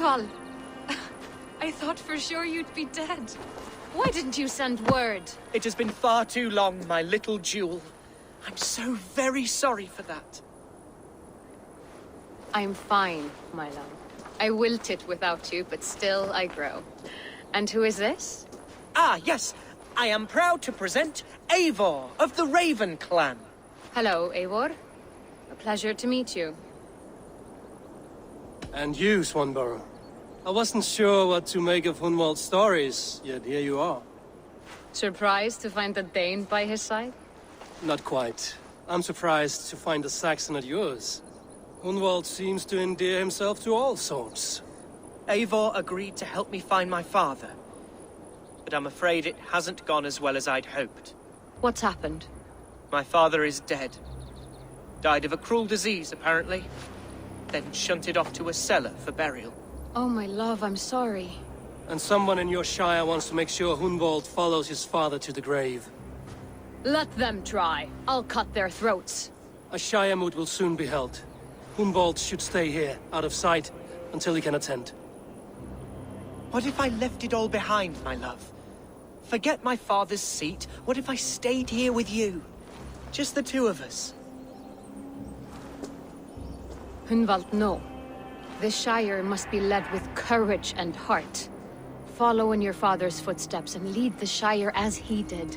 Gunvald! I thought for sure you'd be dead. Why didn't you send word? It has been far too long, my little jewel. I'm so very sorry for that. I'm fine, my love. I wilted without you, but still I grow. And who is this? Ah, yes. I am proud to present Eivor of the Raven clan. Hello, Eivor. A pleasure to meet you. And you, Swanborough. I wasn't sure what to make of Hunwald's stories, yet here you are. Surprised to find a Dane by his side? Not quite. I'm surprised to find a Saxon at yours. Hunwald seems to endear himself to all sorts. Eivor agreed to help me find my father. But I'm afraid it hasn't gone as well as I'd hoped. What's happened? My father is dead. Died of a cruel disease, apparently. Then shunted off to a cellar for burial. Oh, my love, I'm sorry. And someone in your shire wants to make sure Hunwald follows his father to the grave. Let them try. I'll cut their throats. A shire moot will soon be held. Hunwald should stay here, out of sight, until he can attend. What if I left it all behind, my love? Forget my father's seat. What if I stayed here with you? Just the two of us. Hunwald, no. The Shire must be led with courage and heart. Follow in your father's footsteps and lead the Shire as he did.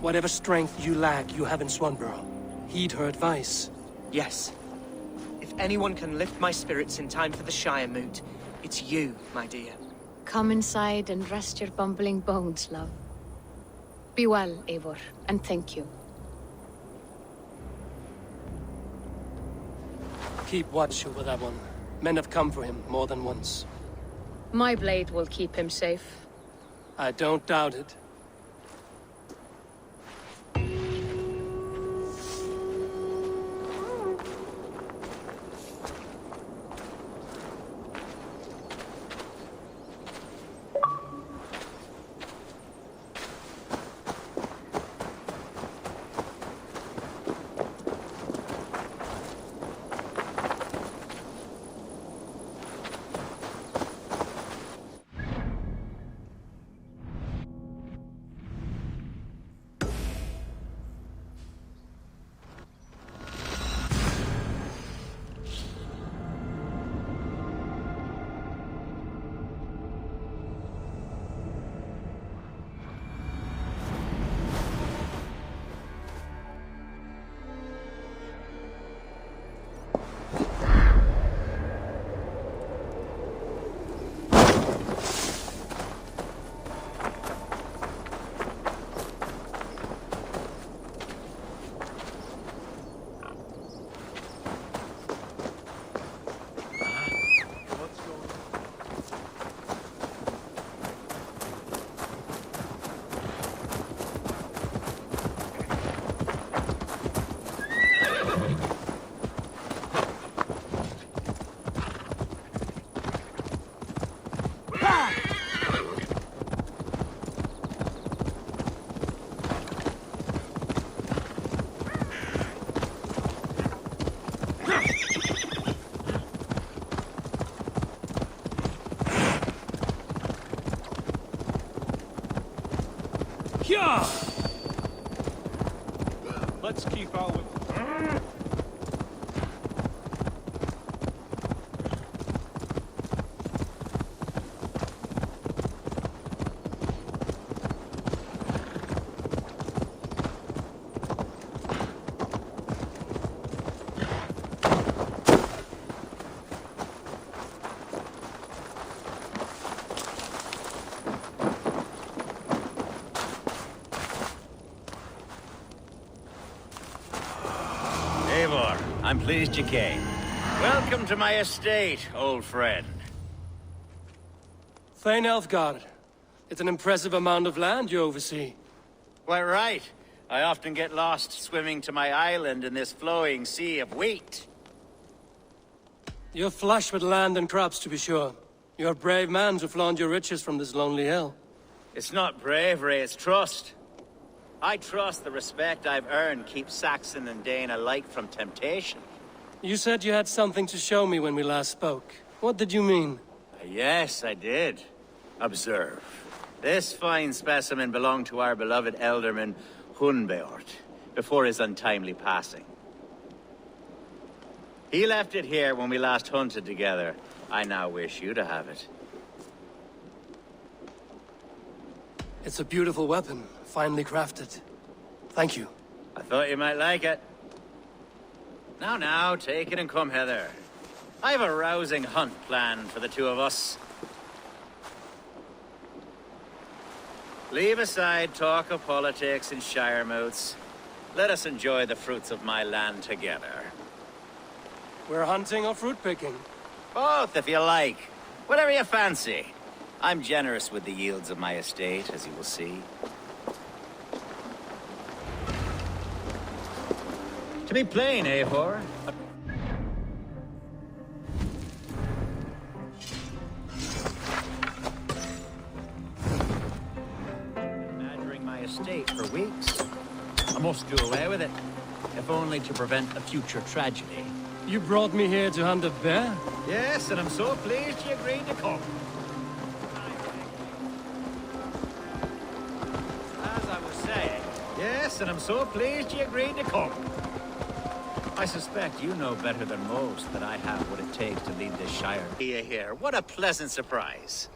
Whatever strength you lack, you have in Swanborough. Heed her advice. Yes. If anyone can lift my spirits in time for the Shire moot, it's you, my dear. Come inside and rest your bumbling bones, love. Be well, Eivor, and thank you. Keep watch over that one. Men have come for him more than once. My blade will keep him safe. I don't doubt it. Let's keep out with it. I'm pleased you came. Welcome to my estate, old friend. Thane Elfgard. It's an impressive amount of land you oversee. Quite right. I often get lost swimming to my island in this flowing sea of wheat. You're flush with land and crops, to be sure. You're a brave man to flaunt your riches from this lonely hill. It's not bravery, it's trust. I trust the respect I've earned keeps Saxon and Dane alike from temptation. You said you had something to show me when we last spoke. What did you mean? Yes, I did. Observe. This fine specimen belonged to our beloved elderman, Hunbeort, before his untimely passing. He left it here when we last hunted together. I now wish you to have it. It's a beautiful weapon, finely crafted. Thank you. I thought you might like it. Now, take it and come hither. I have a rousing hunt planned for the two of us. Leave aside talk of politics and shire moots. Let us enjoy the fruits of my land together. We're hunting or fruit picking? Both, if you like. Whatever you fancy. I'm generous with the yields of my estate, as you will see. To be plain, Eivor. Badgering my estate for weeks. I must do away with it, if only to prevent a future tragedy. You brought me here to hunt a bear? Yes, and I'm so pleased you agreed to come. As I was saying, yes, and I'm so pleased you agreed to come. I suspect you know better than most that I have what it takes to lead this Shire. Here, what a pleasant surprise.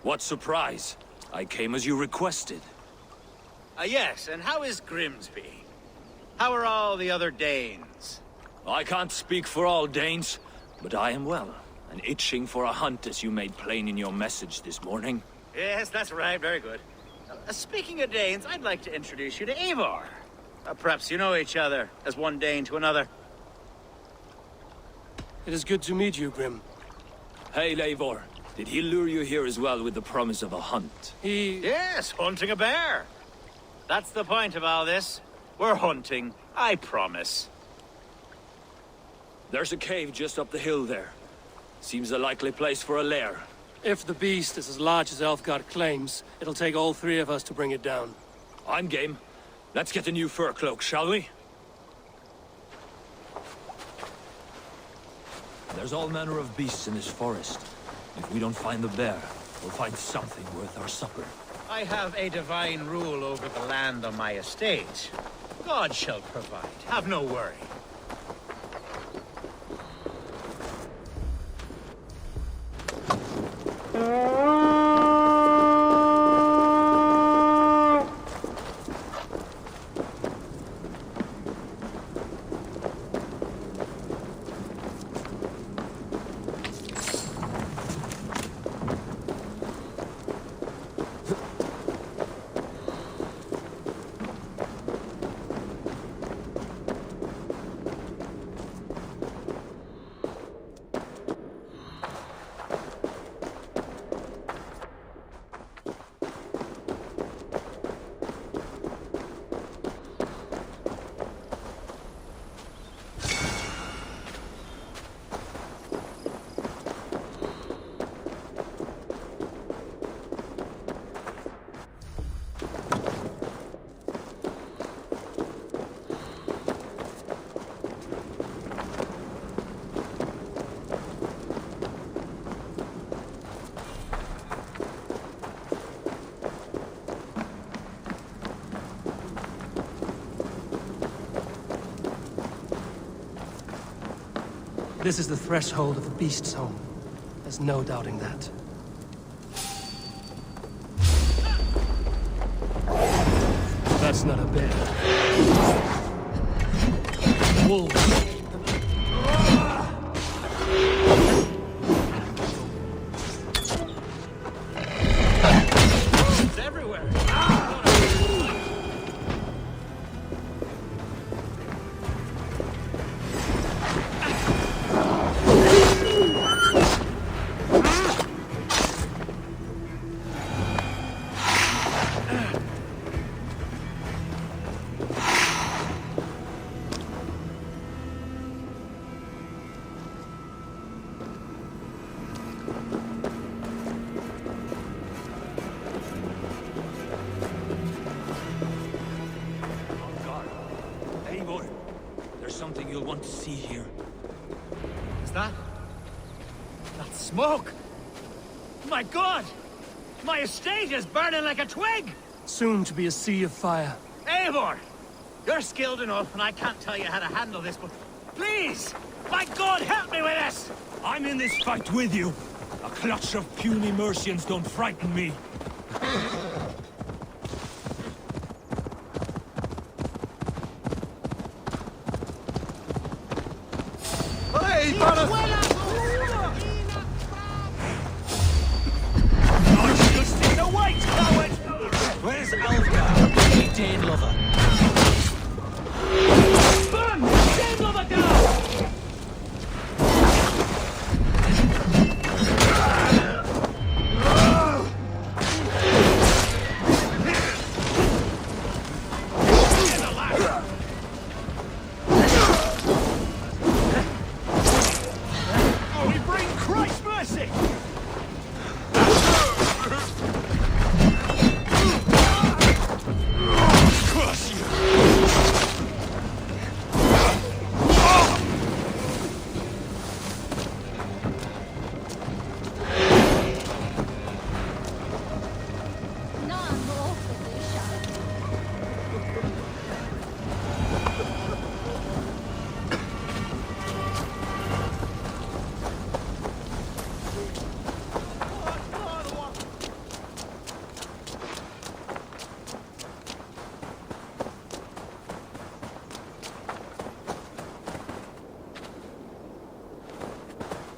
What surprise? I came as you requested. Yes, and how is Grimsby? How are all the other Danes? I can't speak for all Danes, but I am well, and itching for a hunt as you made plain in your message this morning. Yes, that's right, very good. Speaking of Danes, I'd like to introduce you to Eivor. Perhaps you know each other, as one Dane to another. It is good to meet you, Grim. Hey, Eivor. Did he lure you here as well with the promise of a hunt? Yes, hunting a bear. That's the point of all this. We're hunting, I promise. There's a cave just up the hill there. Seems a likely place for a lair. If the beast is as large as Elfgard claims, it'll take all three of us to bring it down. I'm game. Let's get a new fur cloak, shall we? There's all manner of beasts in this forest. If we don't find the bear, we'll find something worth our supper. I have a divine rule over the land on my estate. God shall provide, have no worry. This is the threshold of the beast's home. There's no doubting that. That's not a bear. Wolves. It's everywhere. Eivor, there's something you'll want to see here. that? That smoke! My God! My estate is burning like a twig! Soon to be a sea of fire. Eivor! You're skilled enough, and I can't tell you how to handle this, but please! My God, help me with this! I'm in this fight with you. A clutch of puny Mercians don't frighten me. Hey, brother! I should see the white coward! Where's Alfgar, the Dane lover? Burn! Dane lover down! Oh, we bring Christ's mercy! Crush you!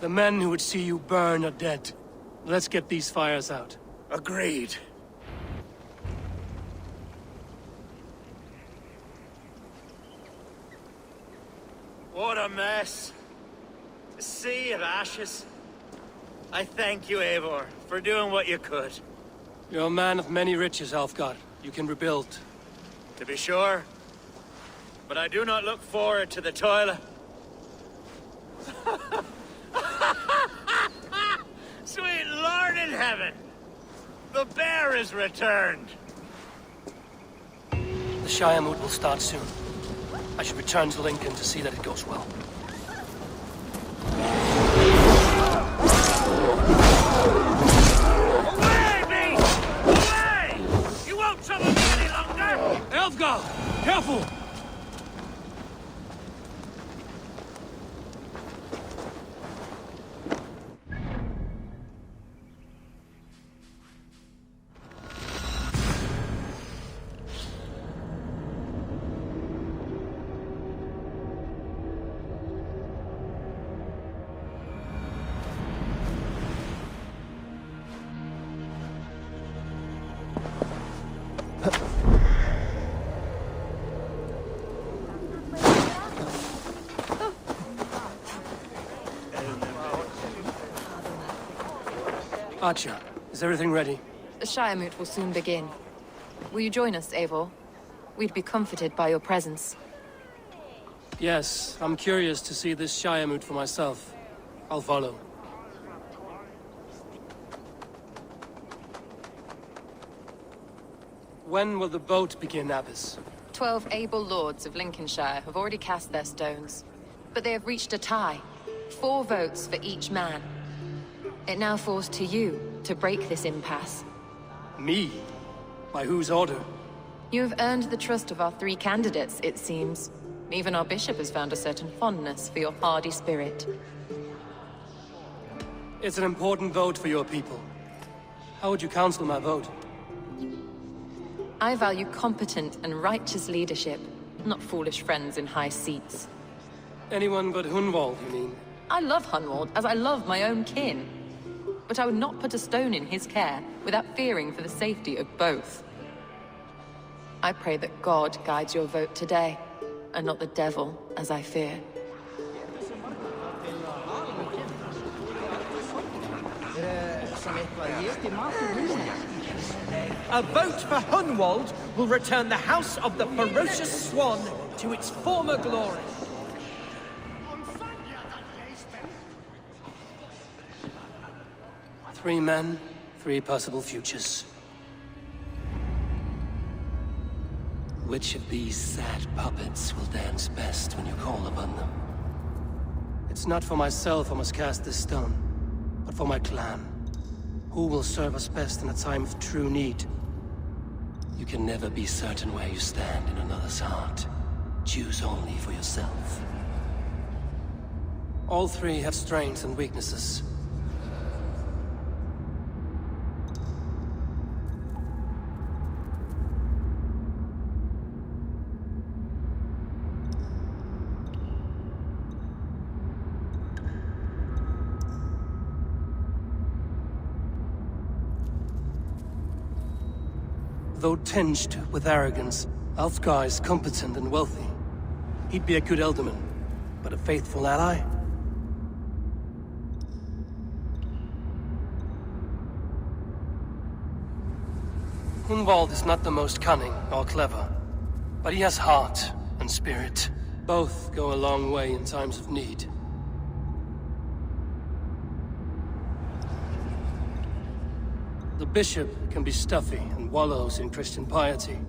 The men who would see you burn are dead. Let's get these fires out. Agreed. What a mess. A sea of ashes. I thank you, Eivor, for doing what you could. You're a man of many riches, Alfgar. You can rebuild. To be sure. But I do not look forward to the toil. Sweet Lord in heaven! The bear is returned! The Shire moot will start soon. I should return to Lincoln to see that it goes well. Away, beast! Away! You won't trouble me any longer! Alfgar! Careful! Archer, is everything ready? The Shire moot will soon begin. Will you join us, Eivor? We'd be comforted by your presence. Yes, I'm curious to see this Shire moot for myself. I'll follow. When will the boat begin, Abbess? 12 able lords of Lincolnshire have already cast their stones, but they have reached a tie. 4 votes for each man. It now falls to you to break this impasse. Me? By whose order? You have earned the trust of our 3 candidates, it seems. Even our bishop has found a certain fondness for your hardy spirit. It's an important vote for your people. How would you counsel my vote? I value competent and righteous leadership, not foolish friends in high seats. Anyone but Hunwald, you mean? I love Hunwald as I love my own kin. But I would not put a stone in his care without fearing for the safety of both. I pray that God guides your vote today, and not the devil, as I fear. A vote for Hunwald will return the House of the Ferocious Swan to its former glory. Three men, 3 possible futures. Which of these sad puppets will dance best when you call upon them? It's It's not for myself I must cast this stone, but for my clan. Who will serve us best in a time of true need? You can never be certain where you stand in another's heart. Choose only for yourself. All three have strengths and weaknesses. Though tinged with arrogance, Alfgar is competent and wealthy. He'd be a good Elderman, but a faithful ally? Hunwald is not the most cunning or clever, but he has heart and spirit. Both go a long way in times of need. The bishop can be stuffy and wallows in Christian piety.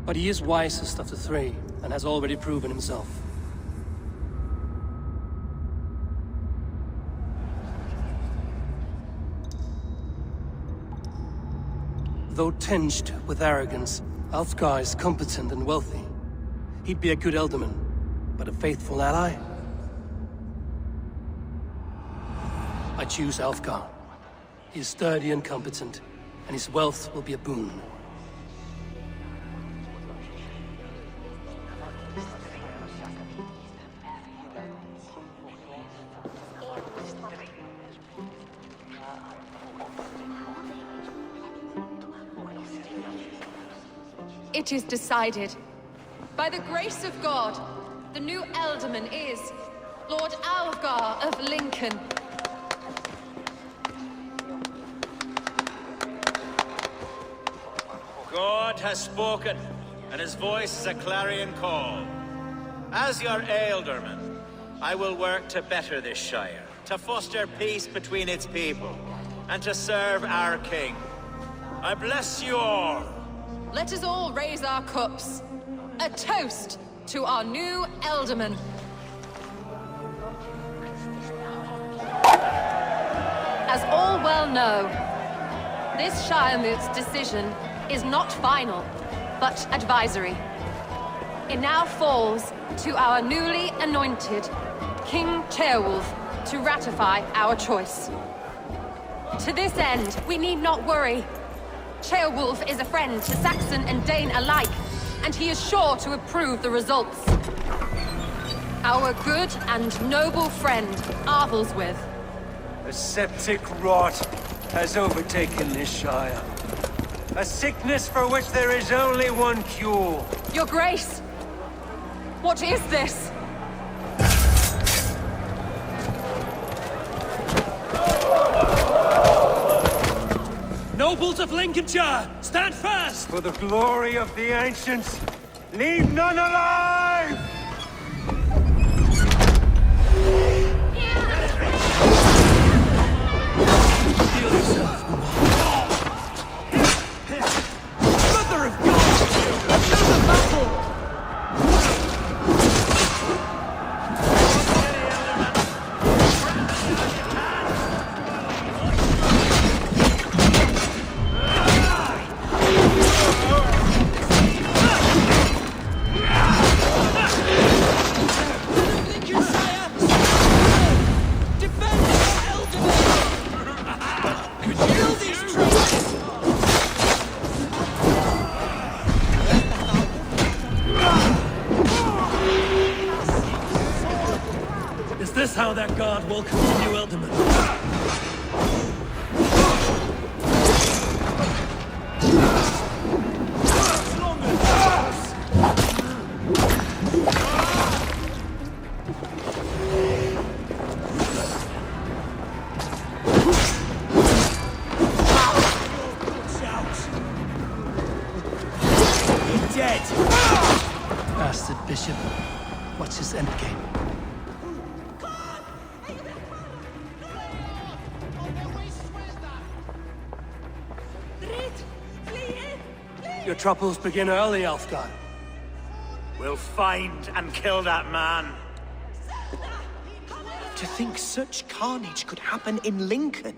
But he is wisest of the three, and has already proven himself. Though tinged with arrogance, Alfgar is competent and wealthy. He'd be a good Elderman, but a faithful ally? I choose Alfgar. He is sturdy and competent, and his wealth will be a boon. It is decided. By the grace of God, the new Elderman is Lord Alfgar of Lincoln. God has spoken, and his voice is a clarion call. As your Ealdorman, I will work to better this Shire, to foster peace between its people, and to serve our king. I bless you all. Let us all raise our cups. A toast to our new Elderman. As all well know, this Shiremoot's decision is not final, but advisory. It now falls to our newly anointed King Ceolwulf to ratify our choice. To this end, we need not worry. Ceolwulf is a friend to Saxon and Dane alike, and he is sure to approve the results. Our good and noble friend, Arthelswith. A septic rot has overtaken this Shire. A sickness for which there is only one cure. Your Grace! What is this? Nobles of Lincolnshire, stand fast! For the glory of the ancients, leave none alive! Heal yourself. Mother of God! Show the battle! Is this how that guard welcomes the new Elderman? He's dead! Bastard bishop. What's his endgame? Your troubles begin early, Alfgar. We'll find and kill that man. To think such carnage could happen in Lincoln.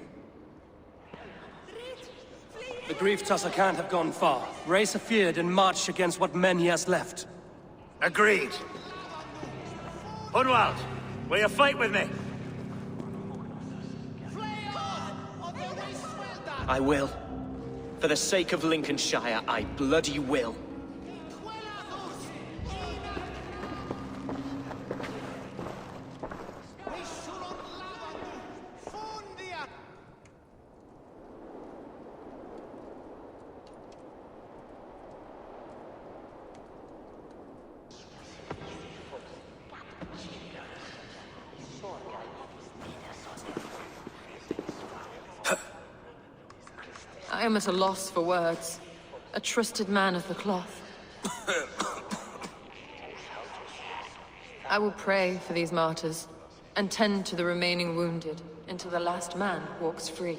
The grief tosser can't have gone far. Raise a feared and march against what men he has left. Agreed. Hunwald, will you fight with me? I will. For the sake of Lincolnshire, I bloody will. I am at a loss for words. A trusted man of the cloth. I will pray for these martyrs, and tend to the remaining wounded, until the last man walks free.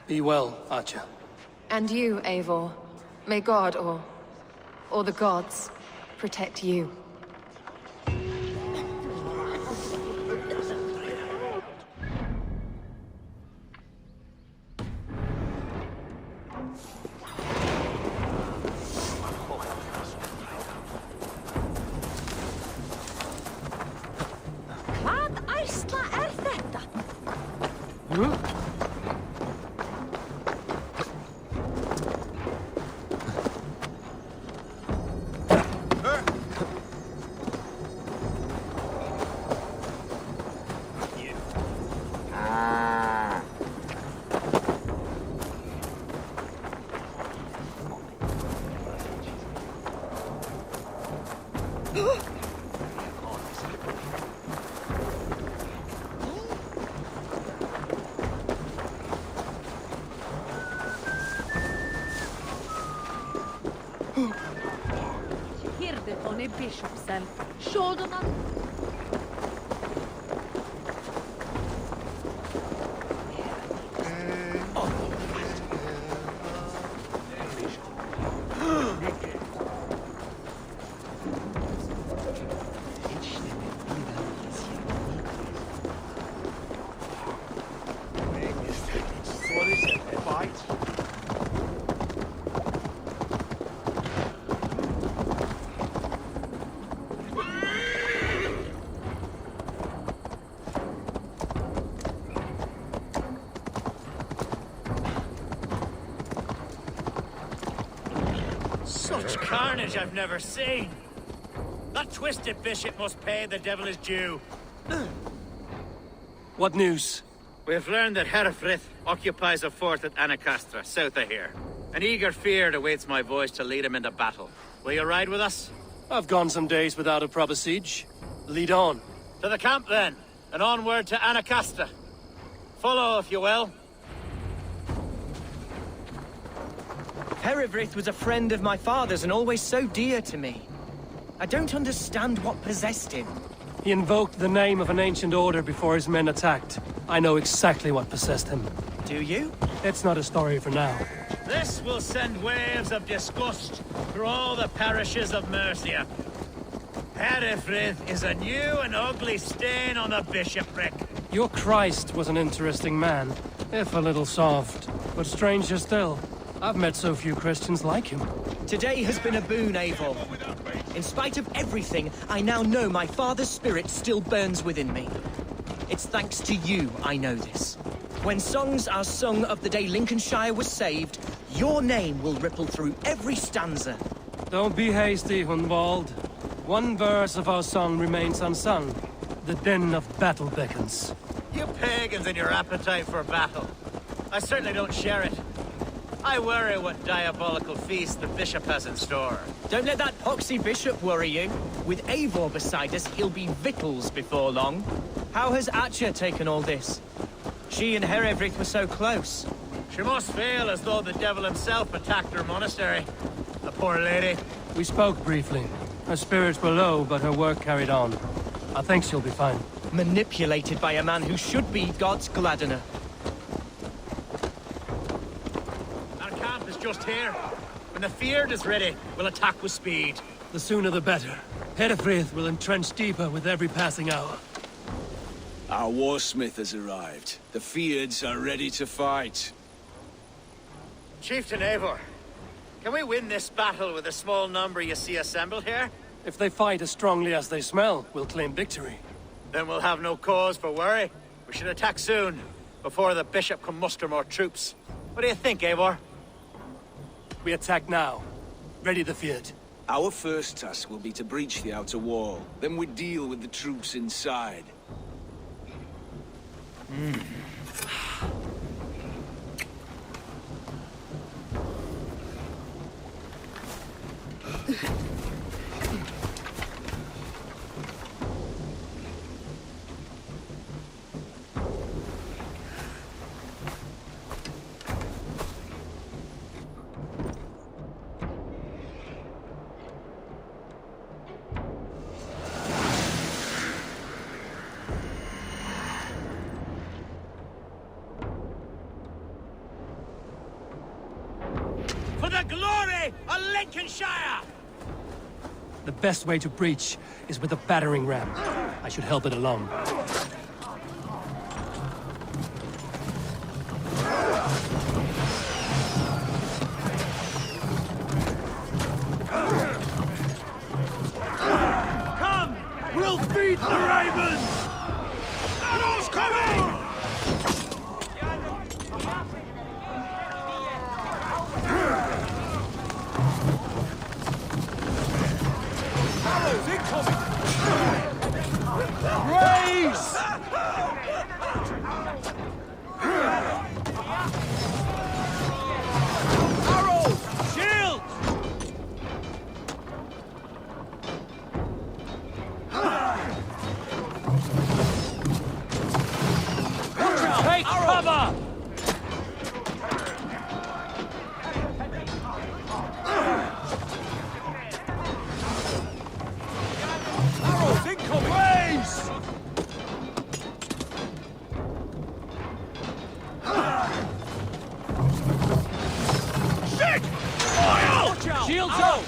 Be well, Archer. And you, Eivor. May God, or the gods, protect you. Hirde on a bishop's cell. Shoulder on. What is it? A fight? Such carnage I've never seen. That twisted bishop must pay the devil his due. What news? We have learned that Herefrith occupies a fort at Anacastra, south of here. An eager fear awaits my voice to lead him into battle. Will you ride with us? I've gone some days without a proper siege. Lead on. To the camp then, and onward to Anacastra. Follow, if you will. Herefrith was a friend of my father's and always so dear to me. I don't understand what possessed him. He invoked the name of an ancient order before his men attacked. I know exactly what possessed him. Do you? It's not a story for now. This will send waves of disgust through all the parishes of Mercia. Herefrith is a new and ugly stain on the bishopric. Your Christ was an interesting man, if a little soft. But stranger still, I've met so few Christians like him. Today has been a boon, Eivor. In spite of everything, I now know my father's spirit still burns within me. It's thanks to you I know this. When songs are sung of the day Lincolnshire was saved, your name will ripple through every stanza. Don't be hasty, Hunwald. One verse of our song remains unsung. The din of battle beckons. You pagans and your appetite for battle. I certainly don't share it. I worry what diabolical feast the bishop has in store. Don't let that poxy bishop worry you. With Eivor beside us, he'll be victuals before long. How has Atcha taken all this? She and Herefrith were so close. She must feel as though the devil himself attacked her monastery. The poor lady. We spoke briefly. Her spirits were low, but her work carried on. I think she'll be fine. Manipulated by a man who should be God's gladdener. Our camp is just here. When the feared is ready, we'll attack with speed. The sooner the better. Herefrith will entrench deeper with every passing hour. Our warsmith has arrived. The Feards are ready to fight. Chieftain Eivor, can we win this battle with the small number you see assembled here? If they fight as strongly as they smell, we'll claim victory. Then we'll have no cause for worry. We should attack soon, before the bishop can muster more troops. What do you think, Eivor? We attack now. Ready the Feared. Our first task will be to breach the outer wall. Then we deal with the troops inside. For the glory of Lincolnshire! The best way to breach is with a battering ram. I should help it along. Come! We'll beat the ravens! Arrows coming! Arrows incoming! Raise! Arrows! Shield! Take cover! Arrows incoming! Raise! Shit! Fire! Watch out! Shields out!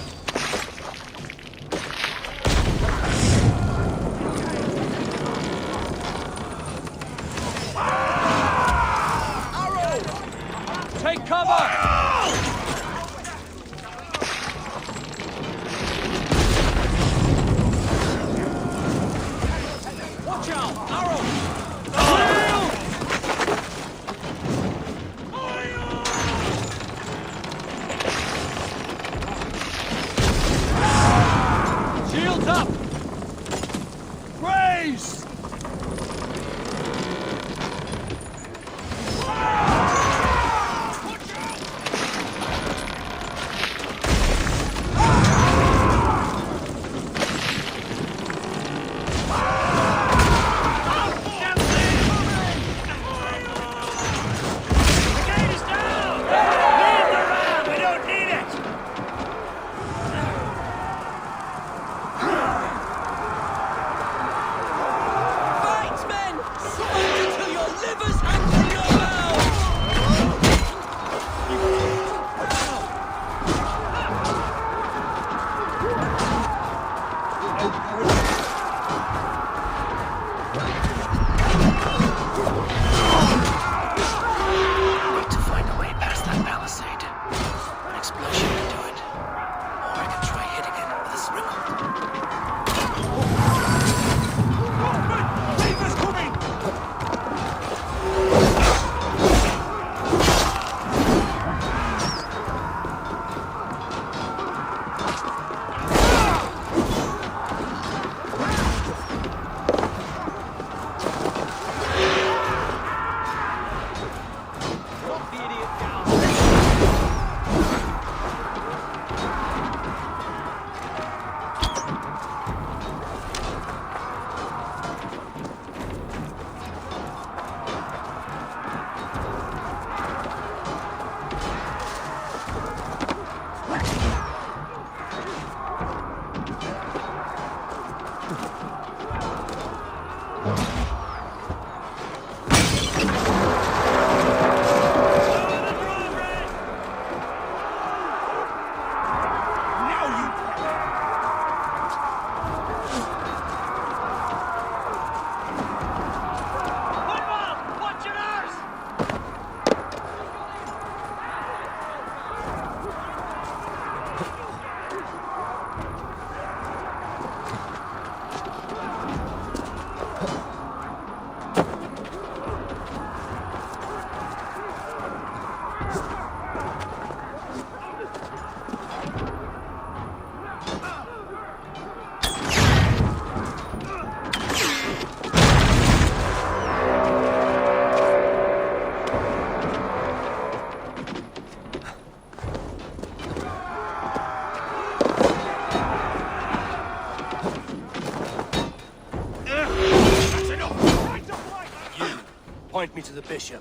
point me to the bishop.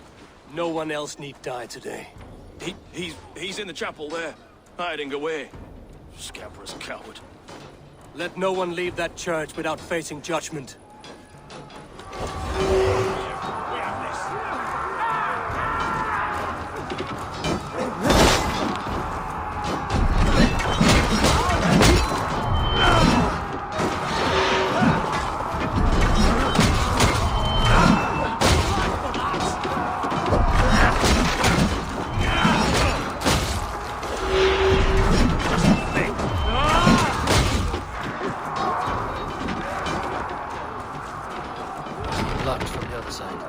No one else need die today. He's in the chapel there, hiding away. Scabrous coward. Let no one leave that church without facing judgment. Locked from the other side.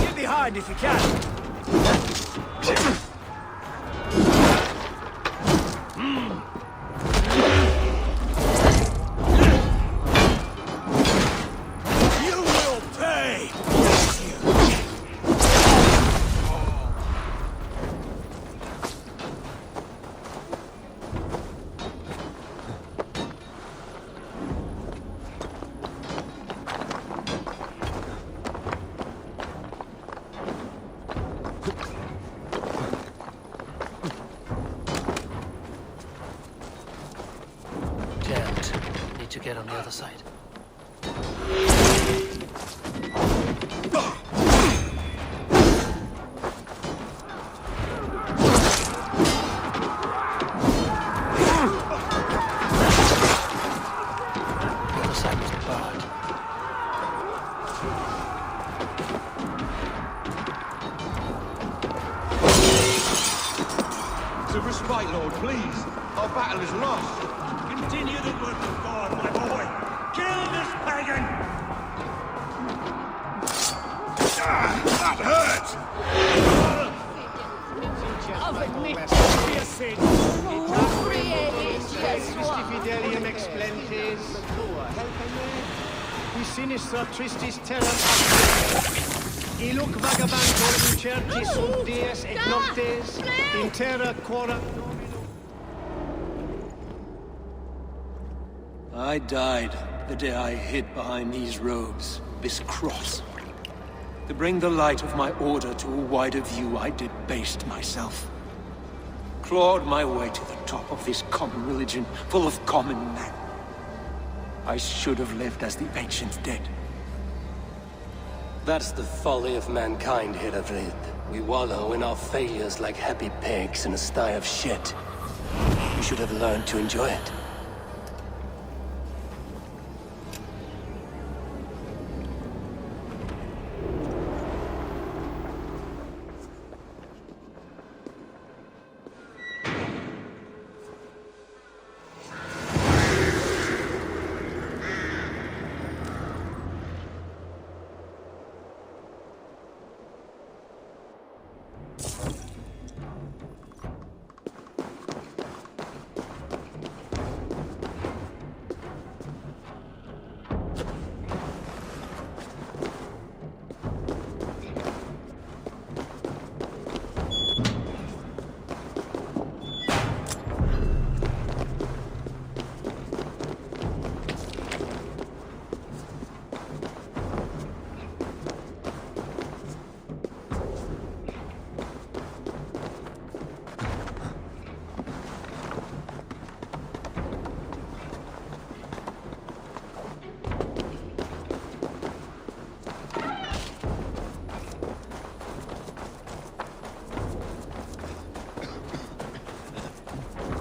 Get behind if you can. You will pay! Jammed. Need to get on the other side. The other side was barred. To respite, Lord, please. Our battle is lost. Continue the work of God, my boy. Kill this pagan! That hurt! Christi fidelium explentes. Qui sinistra tristis terram Iluc vagabantur in certi sunt dies et noctes in terra quora. I died the day I hid behind these robes, this cross. To bring the light of my order to a wider view, I debased myself. Clawed my way to the top of this common religion, full of common men. I should have lived as the ancient did. That's the folly of mankind, Herefrid. We wallow in our failures like happy pigs in a sty of shit. You should have learned to enjoy it.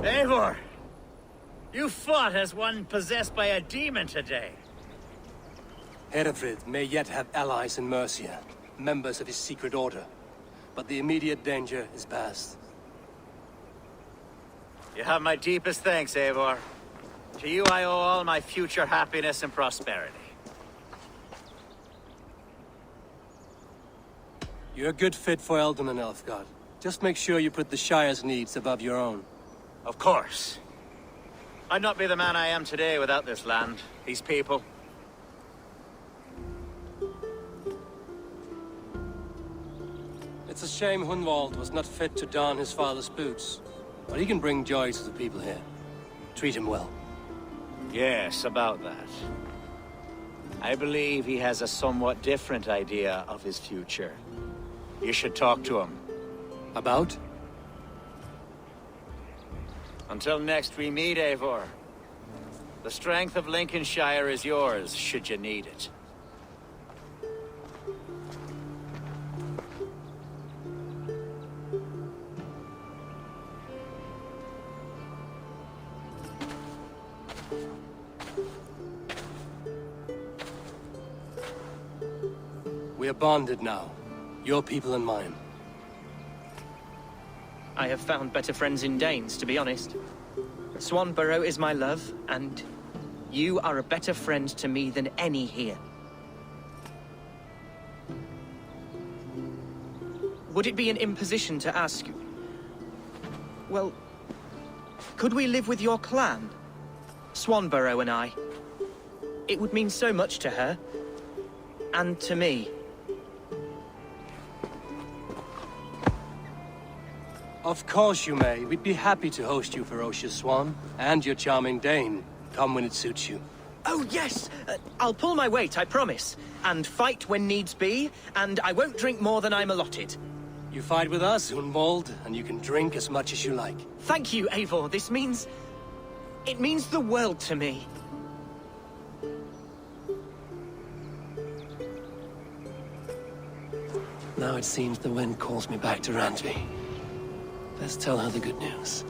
Eivor! You fought as one possessed by a demon today. Herefrid may yet have allies in Mercia, members of his secret order. But the immediate danger is past. You have my deepest thanks, Eivor. To you I owe all my future happiness and prosperity. You're a good fit for Eldon and Elfgard. Just make sure you put the Shire's needs above your own. Of course. I'd not be the man I am today without this land, these people. It's a shame Hunwald was not fit to don his father's boots. But he can bring joy to the people here. Treat him well. Yes, about that. I believe he has a somewhat different idea of his future. You should talk to him. About? Until next we meet, Eivor. The strength of Lincolnshire is yours, should you need it. We are bonded now. Your people and mine. I have found better friends in Danes, to be honest. Swanborough is my love, and you are a better friend to me than any here. Would it be an imposition to ask... Well, could we live with your clan? Swanborough and I. It would mean so much to her. And to me. Of course you may. We'd be happy to host you, ferocious Swan. And your charming Dane. Come when it suits you. Oh, yes! I'll pull my weight, I promise. And fight when needs be, and I won't drink more than I'm allotted. You fight with us, Unwald, and you can drink as much as you like. Thank you, Eivor. This means... it means the world to me. Now it seems the wind calls me back to Randvi. Let's tell her the good news.